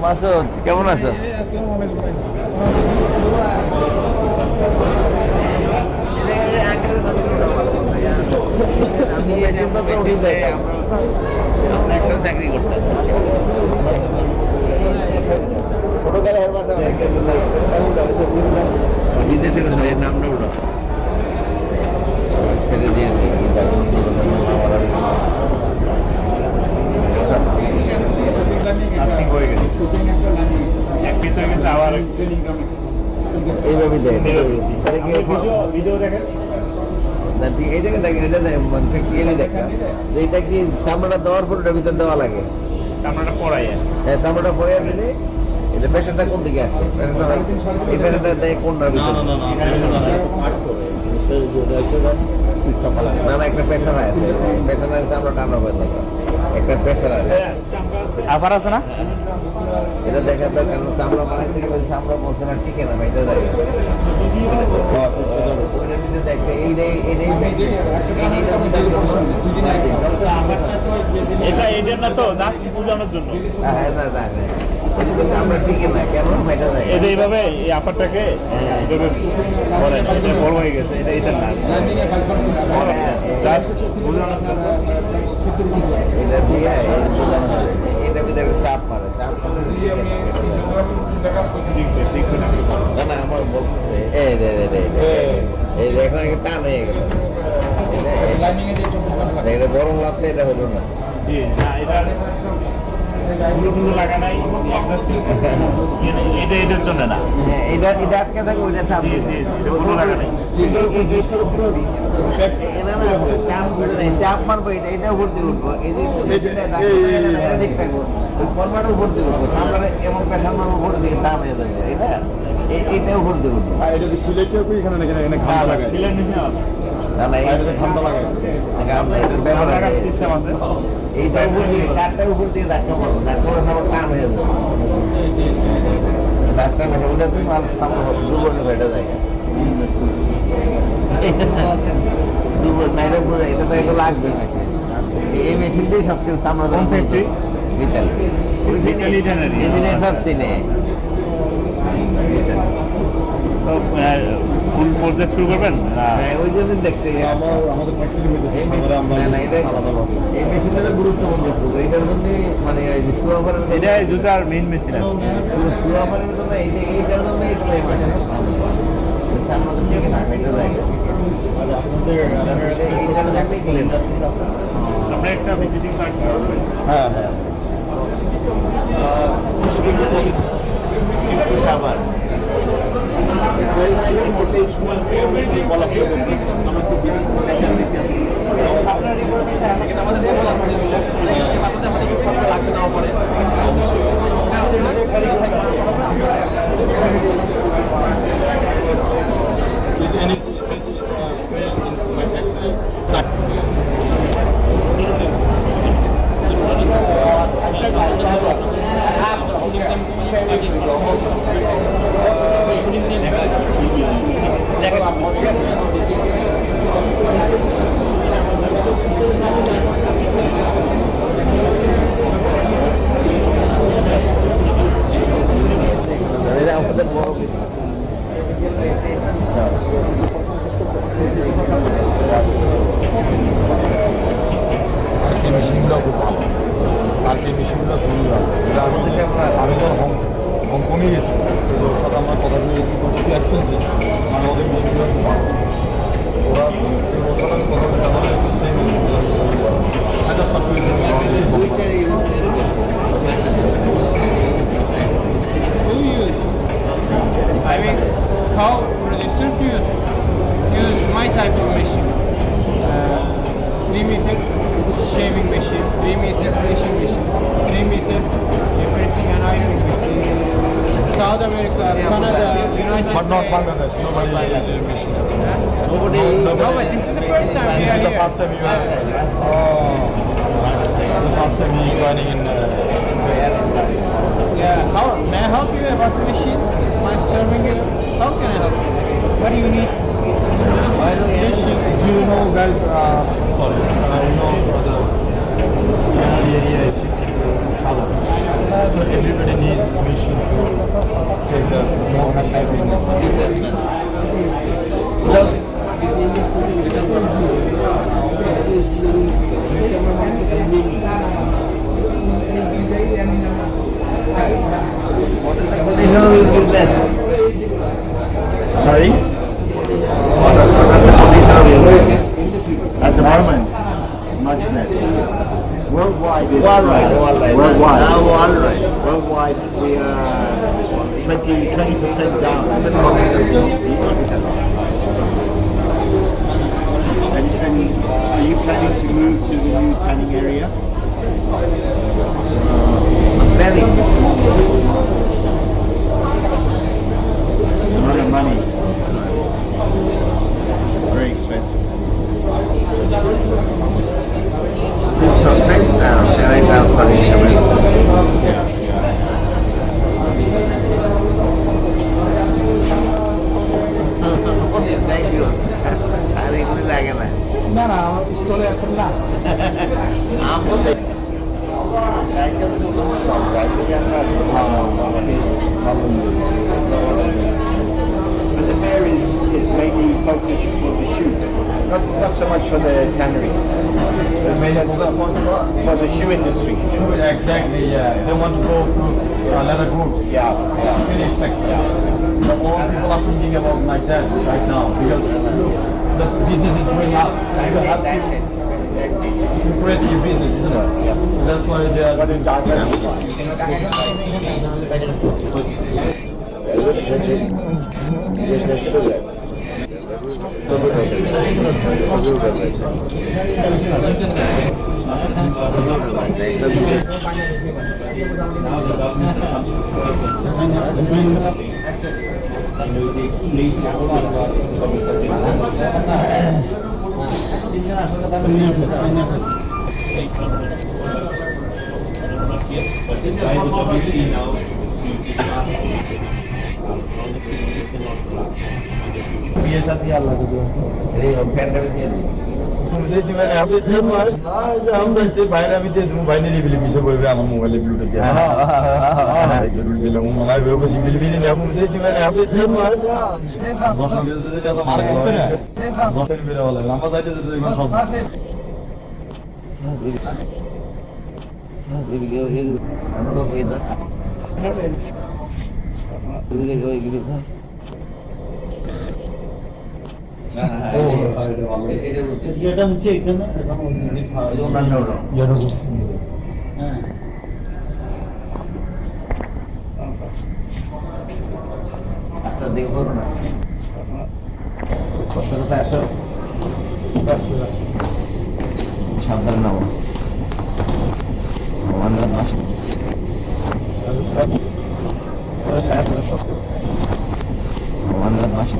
মাসুদ কেমন আছো? চাকরি করতাম ছোটকালের বিদেশে নামটা উঠো ছেড়ে দিয়ে এইভাবে এটা কি চামড়াটা দেওয়ার পর ওটার ভিতর দেওয়া লাগে? চামড়াটা পড়াই, হ্যাঁ চামড়াটা পরে দিলে এটা পেশেন্টটা কোন দিকে আসছে? এই পেশেন্টটা দেয় কোনটার ভিতরে? না না একটা পেশার আছে, পেশার চামড়া টানা হয়ে থাকে, একটা পেশার আছে আফার আছে না? এটা দেখা দরকার। চামড়া বানাইতে গেলে চামড়া বলছে না টিকে না এটা যায় এটা এটার না তো জাস্ট বোঝানোর জন্য। হ্যাঁ না না চামড়া টিকে না কেন এটা যায় এটা এইভাবে এই আপারটাকে এইভাবে বলেন, এটা বড় হয়ে গেছে, এটা এটা না জাস্ট বোঝানোর জন্য। এটা দিয়ে এটা ভিতরে চাপ মারে, চাপ মারে না না আমার বলতে এই রে রে রে এই দেখো একটা টান হয়ে গেল, এটা গরম লাগছে, এটা হলো না। না এটা গুলো লাগা নাই, এটা এটার জন্য না, এটা এটা আটকে থাকে ওইটা চাপ দিবে, গুলো লাগা নাই। চাপ মারবো এটা এটা উপর দিয়ে উঠবো, এই যে ঠিক থাকবো ওই ফর্মার উপর দিয়ে উঠবো, আমরা এমন প্যাটার্ন মারবো উপর দিয়ে দাম হয়ে যাবে, এটা এইটা উপর দিয়ে উঠবো। এটা কি সিলেক্ট হবে এখানে নাকি এখানে ঠান্ডা লাগে? সিলেট নিচে আছে না না এটা ঠান্ডা লাগে। এটার ব্যাপার আছে, সিস্টেম আছে। এইটা উপর দিয়ে কাঠটা উপর দিয়ে ধাক্কা মারবো, ধাক্কা মারলে আমার টান হয়ে যাবে, ধাক্কা মেরে ওটা তুমি মাল সামনে দুর্বল বেড়ে যায়, দুর্বল না এটা বোঝা, এটা তো এটা লাগবে না। এই মেশিনটাই সব কিছু সামনে ইঞ্জিনিয়ার সব চিনে। ফুল প্রজেক্ট শুরু করবেন? ওই জন্য দেখতে আমাদের ফ্যাক্টরি মধ্যে এই মেশিনটা গুরুত্বপূর্ণ, এইটার জন্য মানে শুয়াপারের এটা জুতার মেইন মেশিন আছে, শুয়াপারের জন্য এইটার জন্য এইটাই মানে সামনে থেকে না এটা যায় এইটার জন্যই ক্লিন। আপনি একটা ভিজিটিং কার্ড করবেন। হ্যাঁ হ্যাঁ সাবান আমাদের বড় মেশিনগুলো খুব ভালো, আর এই মেশিনগুলো খুবই ভালো। এটা আমাদের আমি তো হংকংয়ে গেছি, তো ওর সাথে আমরা কথা বলে গেছি, খুবই এক্সপেন্সিভ, মানে ওদের মেশিনগুলো খুব ভালো। ওরা ওর সাথে আমি কথা বলে আমাদের একটু same I mean, how producers use my type of machine. 3-meter shaving machine, 3-meter finishing machine, 3-meter pressing and ironing machine. South America, Canada, United but not States. Bangladesh. Nobody uses their machine. nobody No, but this is the first time we This are is the here. first time you are. Oh, the first time you are joining in. Yeah, how may I help you about the machine? I'm serving you. How can I help you? What do you need? Do you know, guys? Sorry, you know the Chennai area is shifting to Chala. So everybody needs Worldwide, it's, Worldwide. Worldwide. Worldwide. Worldwide, we are 20% down. And are you planning to move to the new tanning area? Planning. It's a lot of money. Very expensive. It's okay. Can I transfer it? Thank you. আর এগুলি লাগে না না না স্টলে আসেন না আমাদের গাইকে তো শুধু গাইকে আমরা And the fair is mainly focused for the shoe, not so much for the tanneries. Mainly focus For the shoe industry. True, exactly, yeah. They want to go to leather goods. Yeah. Finish sector. So all people are thinking about like that right now because look, the business is going up. You have to increase your business, isn't it? So that's why they are What is diversify? বিয়ে সাথে আল্লাহ দিবে এই ফ্যানটা দিয়ে দিই বাইরে আমি দিয়ে দেবো বাইরে নিয়ে বিলি পিছিয়ে বলবে আমার মোবাইলে বিলুটা দিয়ে মোবাইল বেশি বিলি বিলি নেই আপনি দিয়ে দিবেন আপনি দিয়ে লম্বা যাইতে যেতে দেখবেন সব এটা হচ্ছে এখানে আপনার দিকে করুন না কত টাকা আসো সাবধান নাও আমার মাস আমার মাস